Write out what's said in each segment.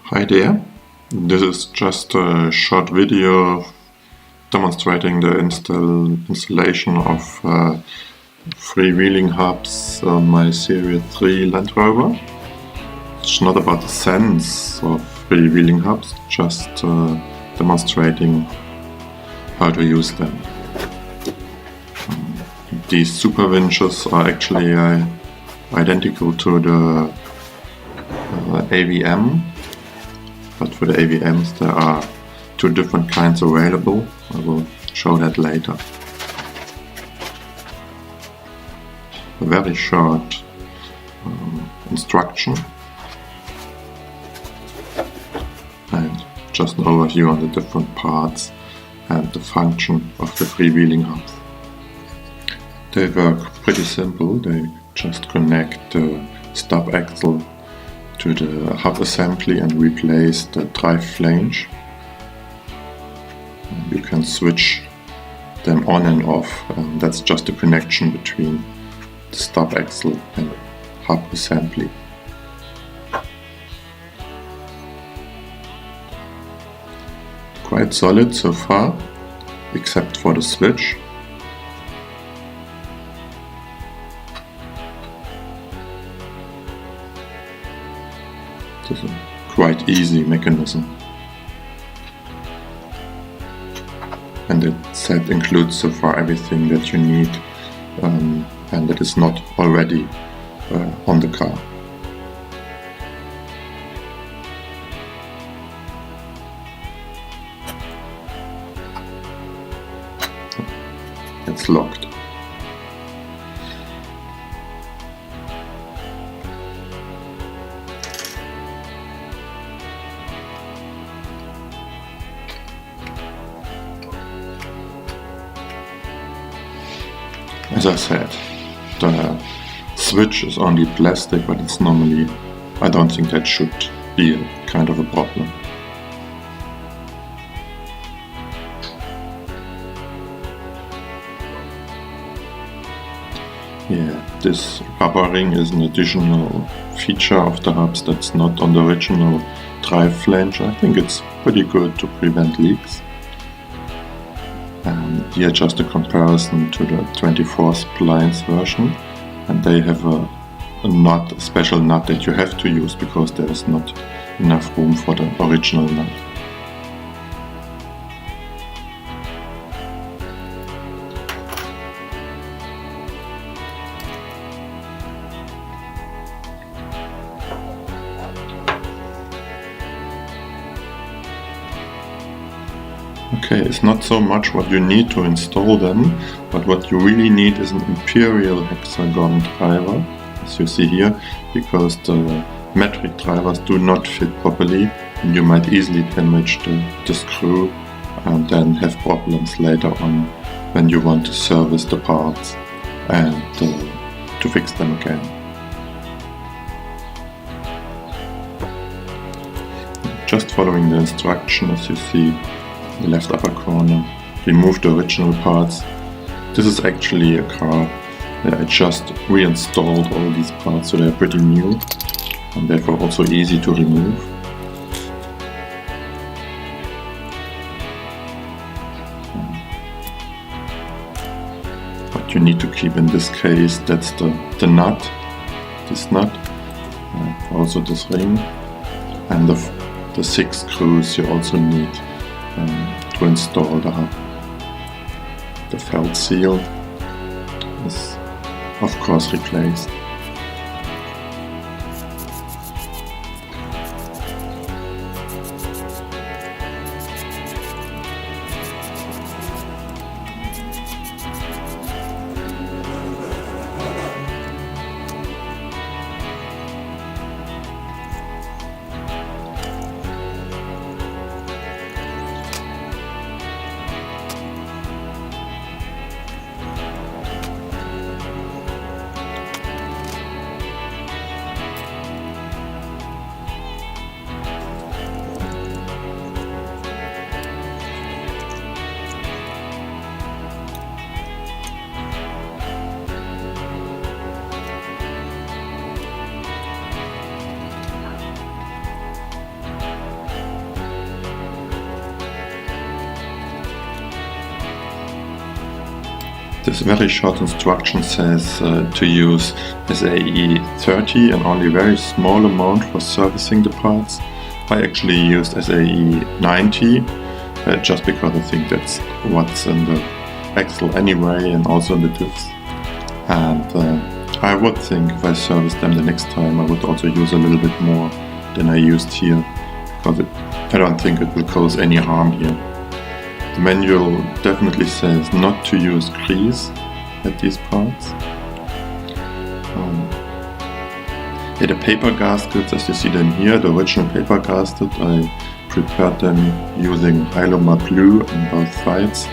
Hi there, this is just a short video demonstrating the installation of freewheeling hubs on my Series 3 Land Rover. It's not about the sense of freewheeling hubs, just demonstrating how to use them. These super winches are actually identical to the AVM. But for the AVMs there are two different kinds available. I will show that later. A very short instruction and just an overview on the different parts and the function of the freewheeling hubs. They work pretty simple. They just connect the stub axle to the hub assembly and replace the drive flange. You can switch them on and off, and that's just a connection between the stub axle and hub assembly. Quite solid so far, except for the switch. It's a quite easy mechanism, and the set includes so far everything that you need and that is not already on the car. It's locked. As I said, the switch is only plastic, but it's normally, I don't think that should be a kind of a problem. Yeah, this rubbering is an additional feature of the hubs that's not on the original drive flange. I think it's pretty good to prevent leaks. Here just a comparison to the 24 splines version, and they have a nut, a special nut that you have to use because there is not enough room for the original nut. Okay, it's not so much what you need to install them, but what you really need is an imperial hexagon driver, as you see here, because the metric drivers do not fit properly and you might easily damage the screw and then have problems later on when you want to service the parts and to fix them again. Just following the instruction, as you see, the left upper corner, remove the original parts. This is actually a car that I just reinstalled all these parts, so they're pretty new and therefore also easy to remove. What you need to keep in this case, that's the nut, this nut, also this ring, and the 6 screws you also need to install the hub. The felt seal is of course replaced. This very short instruction says to use SAE 30 and only a very small amount for servicing the parts. I actually used SAE 90 just because I think that's what's in the axle anyway and also in the diffs. And I would think if I service them the next time I would also use a little bit more than I used here, because I don't think it will cause any harm here. The manual definitely says not to use grease at these parts. The paper gaskets, as you see them here, the original paper gasket, I prepared them using Hyloma blue on both sides,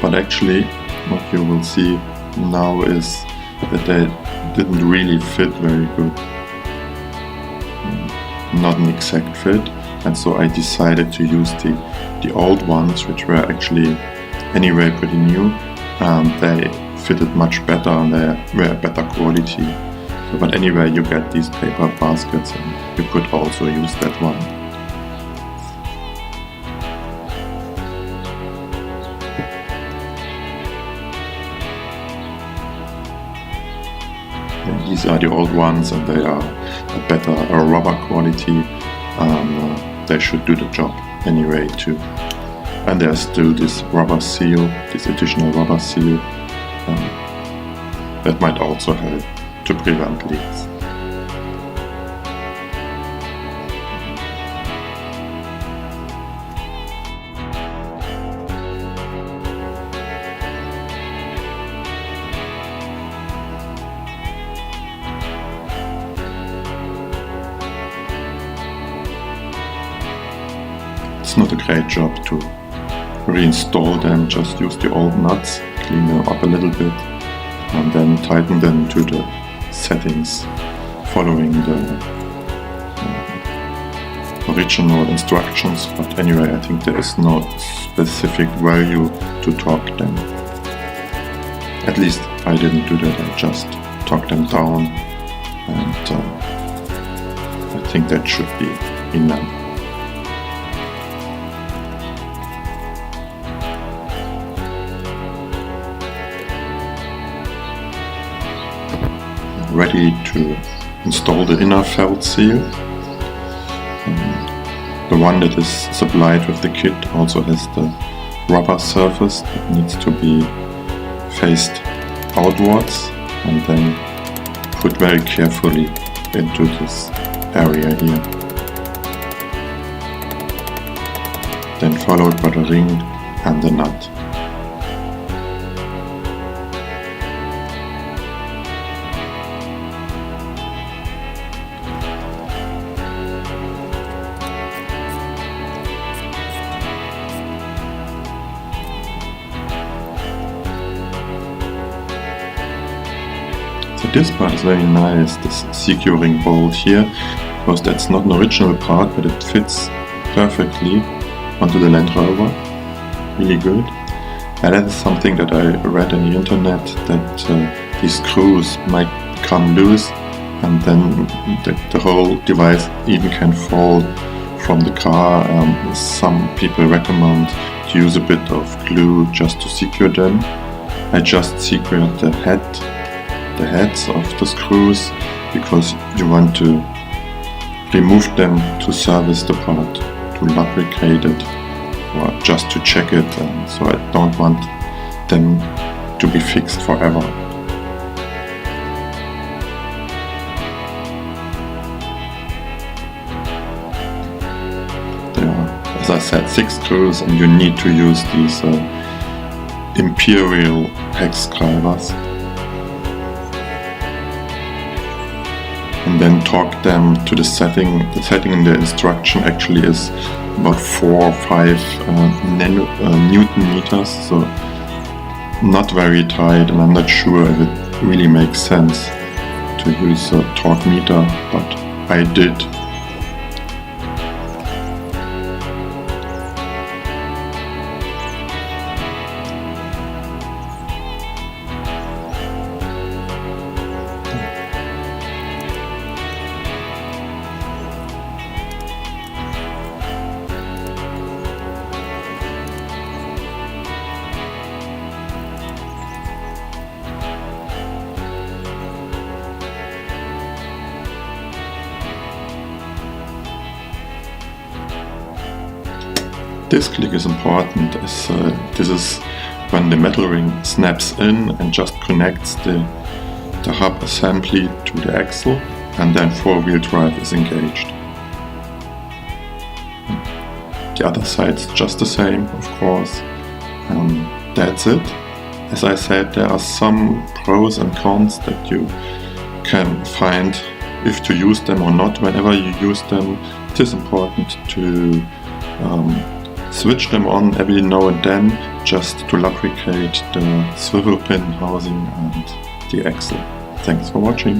but actually what you will see now is that they didn't really fit very good. Not an exact fit, and so I decided to use the old ones, which were actually anyway pretty new, and they fitted much better and they were better quality. So, but anyway, you get these paper baskets and you could also use that one. And these are the old ones and they are a better rubber quality. They should do the job anyway too. And there's still this rubber seal, this additional rubber seal, that might also help to prevent leaks. It's not a great job to reinstall them, just use the old nuts, clean them up a little bit and then tighten them to the settings following the original instructions. But anyway, I think there is no specific value to torque them. At least I didn't do that, I just torque them down and I think that should be enough. Ready to install the inner felt seal. The one that is supplied with the kit also has the rubber surface that needs to be faced outwards and then put very carefully into this area here. Then followed by the ring and the nut. This part is very nice, this securing bolt here, because that's not an original part, but it fits perfectly onto the Land Rover, really good. And that is something that I read on the internet, that these screws might become loose and then the whole device even can fall from the car. Some people recommend to use a bit of glue just to secure them. I just secured the heads of the screws because you want to remove them to service the part, to lubricate it or just to check it, and so I don't want them to be fixed forever. There are, as I said, 6 screws and you need to use these imperial hex screwdrivers. And then torque them to the setting. The setting in the instruction actually is about 4 or 5 Newton meters, so not very tight, and I'm not sure if it really makes sense to use a torque meter, but I did. This click is important as this is when the metal ring snaps in and just connects the hub assembly to the axle, and then four-wheel drive is engaged. The other side's just the same, of course. That's it. As I said, there are some pros and cons that you can find if to use them or not. Whenever you use them, it is important to switch them on every now and then, just to lubricate the swivel pin housing and the axle. Thanks for watching.